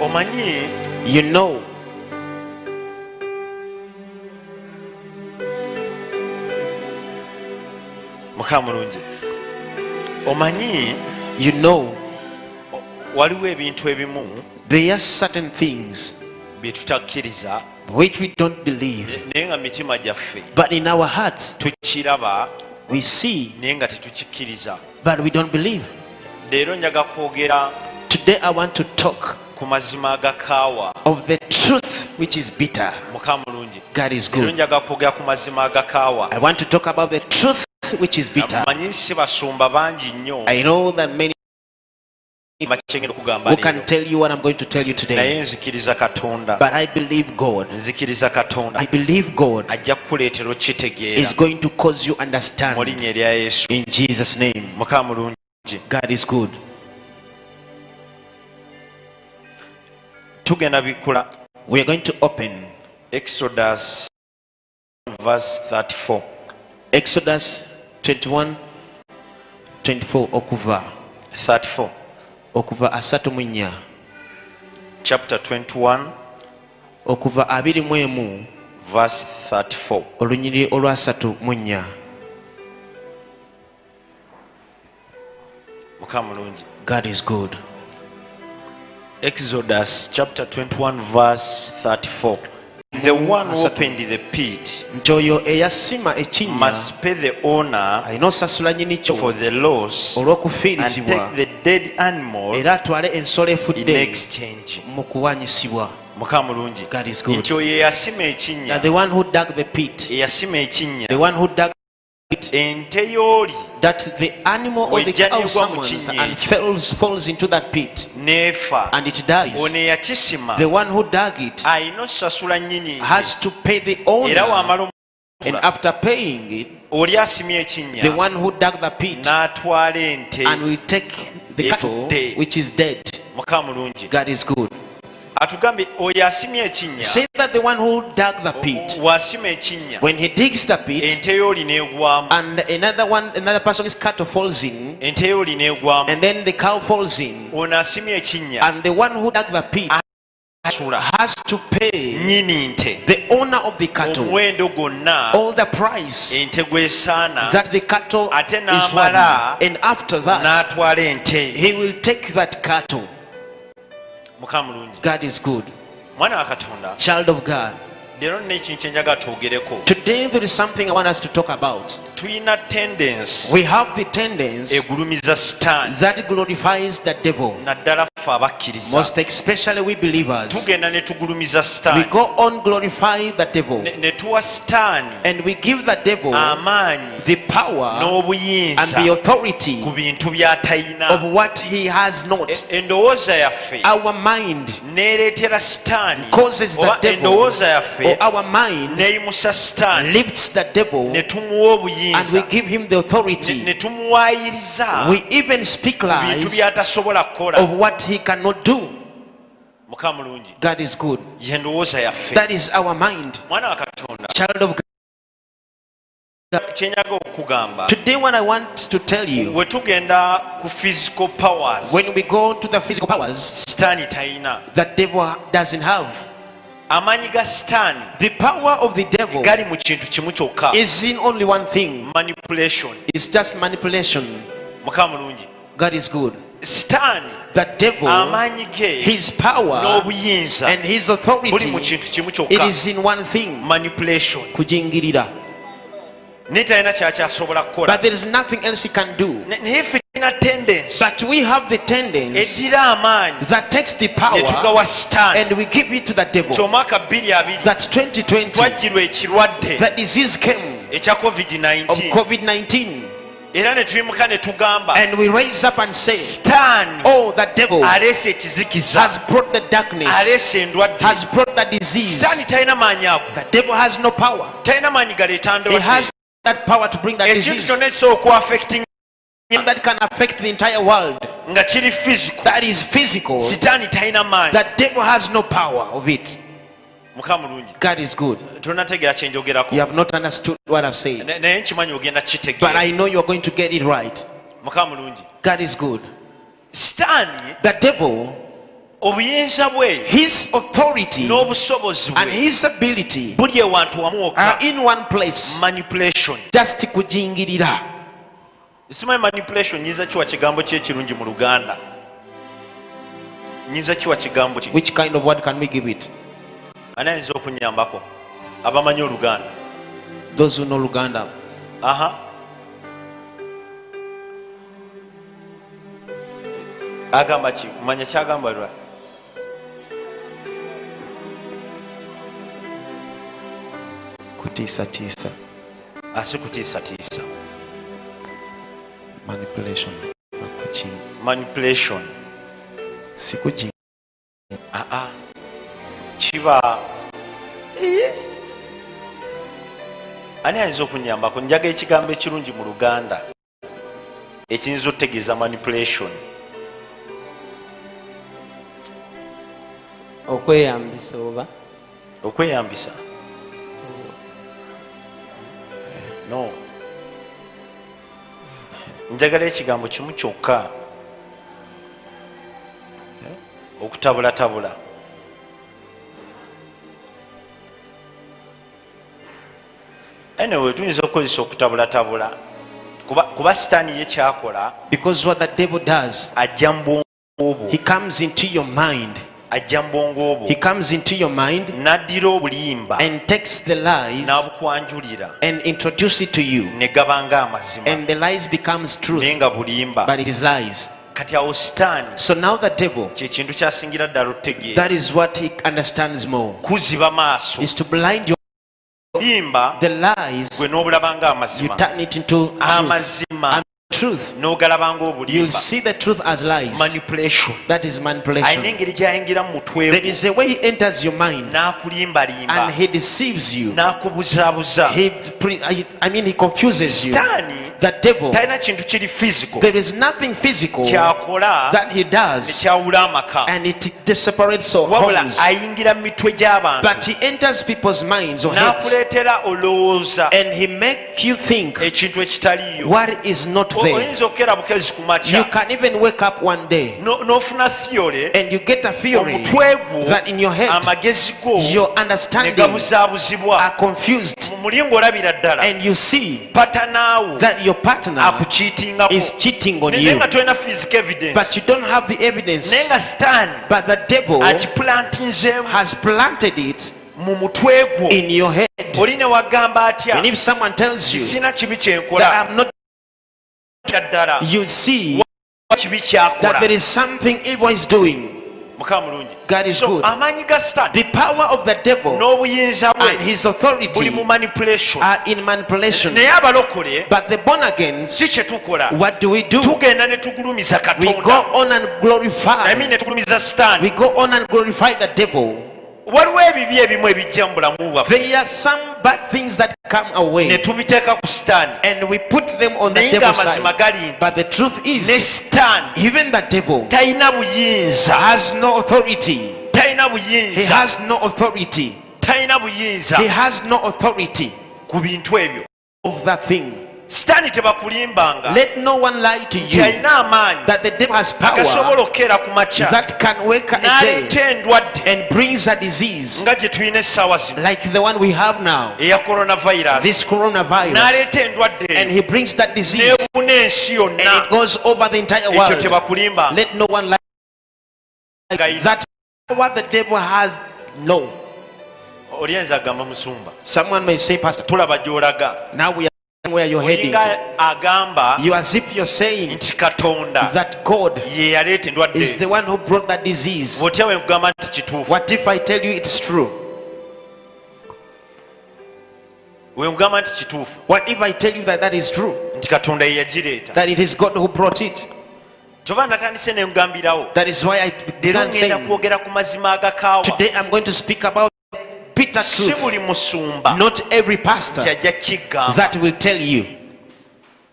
omanyi You know, mukamulungi omanyi you know, waliwo ebintu ebimu there are certain things bye tutakkiriza which we don't believe, naye nga mitima gyaffe but in our hearts tukiraba we see, naye nga tetukikkiriza. but we don't believe. Leero njaga kwogera Today I want to talk ku mazima agakaawa. of the truth which is bitter. Mukamulungi God is leero good. njaga kwogera ku mazima agakaawa. I want to talk about the truth which is bitter. Manyi si basumba bangi nnyo I know that many makyengera okugamba who leero, can tell you what I'm going to tell you naye today, nzikiriza Katonda, but I believe God. nzikiriza Katonda I believe God ajja kukuleetera okitegeera is going to cause you mu understand linnya erya Yesu. in Jesus' name. Mukamulungi God is good. tugenda bikula We are going to open Exodus verse 34. Exodus 21, 24. Okuva 34 asatu mu nnya. chapter 21 Okuva 21 verse 34. olunyiriri olwasatu mu nnya. Mukamulungi God is good. Exodus chapter 21 verse 34. The one who opened the pit Nti oyo eyasima ekinnya must pay the owner alina osasula nyini for kyo the loss and olw'okufiirizibwa take the dead animal era atwale ensolo in efudde exchange. mu kuwanyisibwa. Mukamulungi God is good. nti oyo eyasima Now ekinnya, the one who dug the pit, eyasima ekinnya, the one who dug the pit, ente y'oli that the animal or the Wejja cow negwa mu summons kinnya and ekyo. falls into that pit neefa, and it dies. ono eyakisima The one who dug it alina osasula nnyini nte, has to pay the era owner, wamala and after paying it, oli asimye the ekinnya one who dug the pit n'atwala ente. and will take the cattle Efudde. which is dead. Mukamulungi God is good. atugambye oyo asimye ekinnya, Say that the one who dug the pit, wasima ekinnya when he digs the pit ente y'oli n'egwamu, and another person's cattle falls in, ente y'oli n'egwamu, and then the cow falls in, ono asimye ekinnya and the one who dug the pit asula has to pay nnyini nte the owner of the cattle omuwendo gwonna all the price ente gw'esaana, that the cattle ate is n'amala worth. And after that, n'atwala ente. he will take that cattle. Mukamulungi God is good. mwana wa Katonda, Child of God. leero nina ekintu kye njagala twogereko. Today there is something I want us to talk about. Tuyina tendensi We have the tendency egulumiza sitaani, that glorifies the devil. naddala ffe abakkiriza Most especially we believers. tugenda ne tugulumiza We sitaani go on glorify the devil. ne tuwa sitaani And we give the devil amaanyi the power and n'obuyinza the authority ku bintu by'atalina. of what he has not. Endowooza yaffe Our mind neereetera sitaani, causes the oba devil, endowooza or yaffe our mind neeyimusa sitaani, lifts the devil, ne tumuwa and we obuyinza, give him the authority. ne tumuwaayiriza We even speak ku bintu lies by'atasobola kukola. of what he cannot do. Mukamulungi God is good. ye ndowooza yaffe. That is our mind. Mwana wa Katonda, Child of God. kyenyaga okugamba, Today what I want to tell you, bwe tugenda ku physical powers when we go to the physical powers sitaani talina, that devil doesn't have, amaanyi ga sitaani the power of the devil gali mu kintu kimu kyokka, is in only one thing. manipulation. It's just manipulation. Mukamulungi God is good. sitaani The devil, amaanyi ge his power n'obuyinza and his buli authority, mu kintu kimu it kyokka, is in one thing. manipulation. Kujingirira. Naye talina kyakyasobola kukola. But there is nothing else he can do. Naye ffe tulina tendensi But we have the tendency eddira amaanyi that takes the ne power tugawa sitaani. and we give it to the devil. Omwaka 2020 That 2020, twajjirwa ekirwadde that disease came ekya of COVID-19, COVID-19, era ne tuyimuka ne tugamba and we raise up and say, sitaani oh, the devil aleese ekizikiza, has brought the darkness, aleese endwadde. has brought the disease. Sitaani talina maanyi ago, The devil has no power. talina maanyi galeeta He ndwadde. has that power to bring that Ekintu disease kyonna ekisobola okuaffecting that can affect the entire world. nga kiri physical, That is physical. sitaani talina maanyi. The devil has no power of it. Mukamulungi God is good. tonategeera kye njogerako, You have not understood what I've said, naye nkimanyi ogenda but kitegeera. I know you are going to get it right. Mukamulungi God is good. sitaani The devil obuyinza bwe His authority n'obusobozi and bwe his ability buli ewantu wamu are wokka. in one place. Manipulation. Just kujingirira. Simanyi manipulation nyinza kiwa kigambo ky'ekirungi mu Luganda. Nyinza kiwa kigambo ki? Which kind of word can we give it? Ani ayinza okunyambako? Abamanyi Oluganda. Those who know Luganda. Aha. Agamba ki? Manya kyagamba lwa? Kutiisa-tiisa. Asi kutiisatiisa. Manipulation. Manipulation. Sikujinga. Kiba. Ani ayinza okunyambako? Njaga ekigambo ekirungi mu Luganda ekiyinza okutegeeza manipulation. Okweyambisa oba Okweyambisa. No. Njagala ekigambo kimu kyokka. Okutabulatabula. Anyway, tuyinza okukozesa okutabulatabula. Kuba Sitaani ye kyakola. Because what the devil does, Ajja mu bwongo bwo. he comes into your mind. Ajja mu bwongo bwo. He comes into your mind N'addira obulimba. and takes the lies N'abukwanjulira. and introduce it to you. Ne gabanga amazima. And the lies becomes truth, Naye nga bulimba. but it is lies. Kati awo Sitaani So now the devil, kye kintu kyasingira ddala otegeera. that is what he understands more, Kuziba maaso. is to blind your Bulimba the lies. gwe n'obulabanga You amazima. turn it into truth. Amazima And truth, n'ogalabanga you'll obulimba. see the truth as lies. Manipulation. That is Alina manipulation. engeri gy'ayingira mu mutwe There gwo. is a way he enters your mind N'akulimbalimba. and he deceives you. N'akubuzaabuza. He confuses you. Sitaani The devil, talina kintu kiri physical there is nothing physical kyakola that he does, nekyawula amaka. and it separates Wabula homes. ayingira mu mitwe gy'abantu. But he enters people's minds or heads, N'akuleetera olowooza and he make you think ekintu ekitaliiyo. what is not there. Oyinza okukera bukezi ku You makya can even wake up one day n'ofuna theory and you get a theory omutwe gwo that in your head amagezi go your ne understanding gabuzaabuzibwa are confused, mu mulingo olabira ddala and you see patanaawo that your partner akukiitingako is cheating on naye you, nga tolina physical evidence but you don't have the naye evidence. nga Sitaani But the devil akiplantinzeemu has planted it mu mutwe gwo. in your head. Oli ne wagamba atya And if someone tells you sina kibi that kyenkola I'm not, ddala you see kibi that there kyakola. is something evil is doing. Mukama mulungi. God is So good. amaanyi ga Sitaani The power of the devil n'obuyinza and bwe his buli authority mu manipulation. are in manipulation. Naye abalokole But the born again, si kye tukola. what do? Tugenda ne tugulumiza We go Katonda. on and glorify. Ne tugulumiza Sitaani. We go on and glorify the devil. Waliwo ebibi ebimu ebijja mu bulamu bwaffe There are some bad things that come ne away, tubiteeka ku Sitaani. and we put them on the Naye devil's ng'amazima side. gali nti But the truth ne is, Sitaani even the devil talina buyinza. has no authority. Talina He buyinza. has no authority. Talina buyinza He has no authority ku bintu ebyo. of that thing. Sitaani tebakulimbanga Let no one lie to nti you alina amaanyi that the devil has power agasobola okukeera ku makya that can wake a day n'aleeta endwadde and brings a disease nga gye tulina essaawa zino like the one we have now, eya coronavirus. this coronavirus, N'aleeta endwadde and eyo he brings that disease n'ebuna ensi and yonna. it goes over the entire Ekyo world. tebakulimba. Let no one lie. That what the devil has, no. Olyenza agamba musumba. Someone may say, Pastor, Tulaba gy'olaga. now we are where you're heading to. Olinga agamba You as if you're saying nti Katonda that God ye yaleeta endwadde is the eyo. one who brought that disease. Bw'otya bwe nkugamba nti kituufu. What if I tell you it's true? Bwe nkugamba nti kituufu What if I tell you that that is true? nti Katonda ye yagireeta. That it is God who brought it? Kyova natandise ne nkugambirawo. That is why I Leero began ngenda saying, kwogera ku mazima agakaawa. today I'm going to speak about bitter Si truth. buli musumba Not every pastor tajja kiggamba. that will tell you.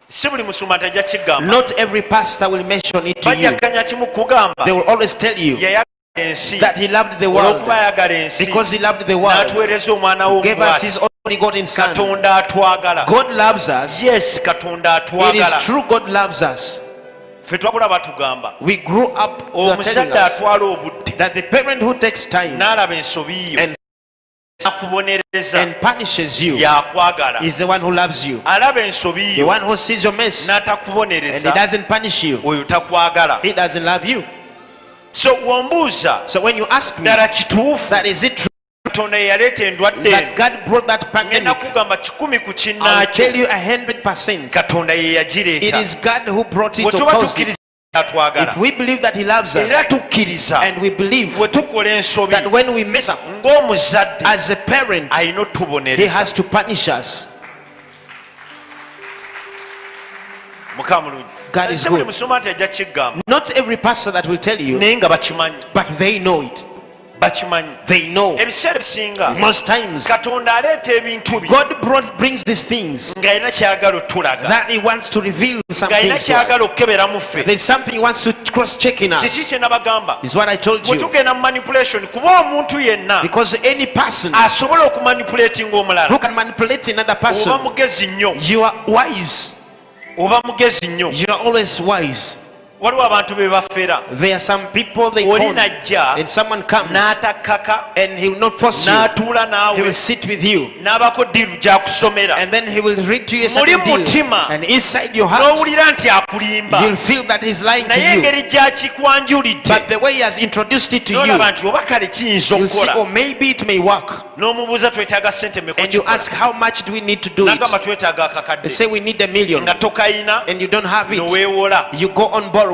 Si buli musumba tajja kiggamba. Not every pastor will mention it to you. Bajjakkanya kimu kugamba. They will always tell you Yayagala ensi. that he loved the world. Olw'okuba ayagala ensi. Because he loved the world, N'atuweereza omwana gave us w'omwana. his only begotten son. Katonda atwagala. God loves us. Yes, Katonda It is atwagala. true, God loves us. Ffe twakula batugamba. We grew up telling Omuzadde us atwala obudde. that the parent who takes time n'alaba ensobi yo and akubonereza punishes you yakwagala, is the one who loves you. alaba ensobi The yo one who sees your mess and he n'atakubonereza doesn't punish you, oyo takwagala. he doesn't love you. So wombuuza So when you ask me ddala kituufu that is it true Katonda yaleeta endwadde that eno, God brought that ngenda pandemic, kugamba 10 ku I'll tell kinnaakyo you 100%. Katonda ye It yagireeta. is God who brought it Bwe to tuba cause it. tukkiriza atwagala If we believe that he loves era us tukkiriza and we believe bwe tukola ensobi that when we mess up ng'omuzadde as a parent, alina he otubonereza. has to punish us. Mukama mulungi. God is Ese buli good. musoma nti ajja kigamba Not every pastor that will tell you, naye nga bakimanyi, but they know it. bakimanyi. They know. Ebiseera ebisinga Most times, Katonda aleeta ebintu bye God brings these things ng'alina kyagala otulaga, that he wants to reveal some ng'alina things to us. kyagala okukebera mu ffe. There's something he wants to cross-check in Kiki us. kye nabagamba, Is what I told bwe you. tugenda mu manipulation, kuba omuntu yenna Because any person asobola okumanipuletinga who omulala, can manipulate another oba person, mugezi nnyo, you are wise. oba mugezi nnyo. You are always wise. Waliwo abantu be bafera, There are some people they oli call, najja and someone comes n'atakkaka and he will not force you. n'atuula He will naawe sit with you n'abako ddiiru gy'akusomera, and then he will read to you a Muli certain deal. mutima. And inside your heart, n'owulira nti akulimba, you'll feel that he's lying to naye you. engeri gy'akikwanjulidde But the way he has introduced it to you, n'olaba nti oba kale kiyinza you'll see, okukola. oh, maybe it may work. N'omubuuza twetaaga ssente mmeka And you okikola? ask, how much do we need to do it? n'agamba twetaaga They akakadde, say we need $1 million, nga tokayina and you don't have it. n'oweewola. You go on borrowing.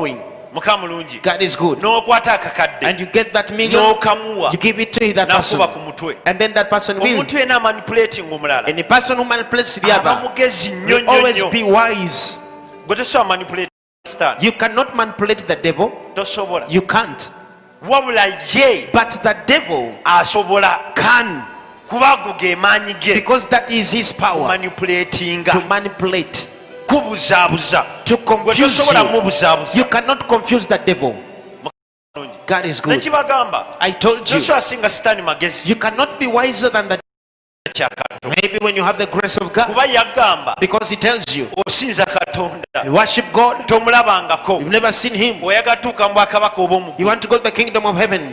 Mukama mulungi, God is good. n'okwata akakadde And you get that $1 million, n'okamuwa you give it to that person. n'akuba ku mutwe. And then that person will. Omuntu yenna amanipulating omulala And the person who manipulates the aba other mugezi nnyo will nnyo always nnyo. be wise. Gwe tosobola manipulate Satan, You cannot manipulate the devil. tosobola. You can't. Wabula ye But the devil asobola, can, kuba ago ge maanyi ge because that is his power manipulatinga, to manipulate, kubuzaabuza. to Gwe confuse tosobola you. mubuzaabuza. You cannot confuse the devil. God is good. Nekibagamba, I told you, tosobola singa Sitaani magezi you cannot be wiser than the kya Katonda. maybe when you have the grace of God, Kuba yagamba because he tells you, osinza Katonda you worship God, tomulabangako, you've never seen him. oyagala tuuka mu bwakabaka obw'omu You want to go to the kingdom of heaven,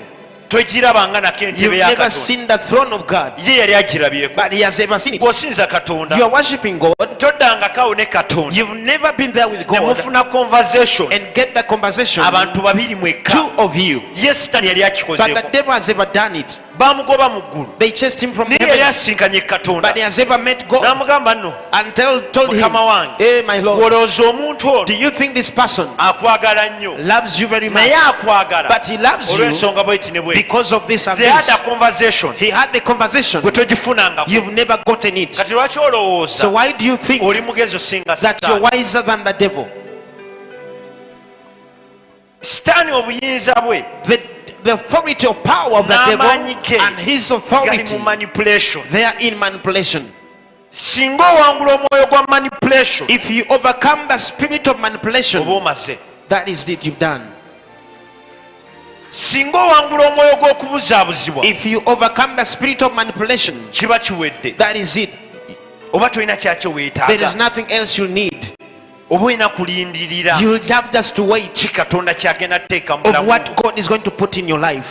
togirabanga nako you've entebe ya never Katonda. seen the throne of God, Ye yali agirabyeko. but he has ever seen it. Bw'osinza Katonda You are worshiping God, toddangako ne Katonda you've never been there with ne God mufuna conversation and get the conversation, abantu babiri mwekka. two of you. Ye Sitaani yali But the akikozeeko, devil has ever done it. bamugoba mu ggulu, They chased him from naye yali heaven, asinkanye Katonda but he has ever met God n'amugamba nno, and told him, Mukama wange, hey my Lord, olowooza omuntu ono do you think this person akwagala nnyo, loves you very much? naye akwagala But he loves you olw'ensonga bweti ne bweti. because of this and They had this. a conversation He had the conversation. gwe togifunangako. You've never gotten it. Kati lwaki olowooza So why do you think oli mugezi osinga that you're Sitaani? wiser than the devil? Sitaani obuyinza bwe The authority or power of the n'amaanyi devil ge and his gali authority, mu manipulation. they are in manipulation. Singa owangula omwoyo gwa manipulation If you overcome the spirit of manipulation, oba omaze. that is it, you've done. Singa owangula omwoyo gw'okubuzaabuzibwa If you overcome the spirit of manipulation, kiba kiwedde. that is it. Oba tolina kyakyo There is weetaaga, nothing else you need. oba olina kulindirira You'll have just to ki wait Katonda kyagenda kuteeka mu of bulamu what God is going to put in your life.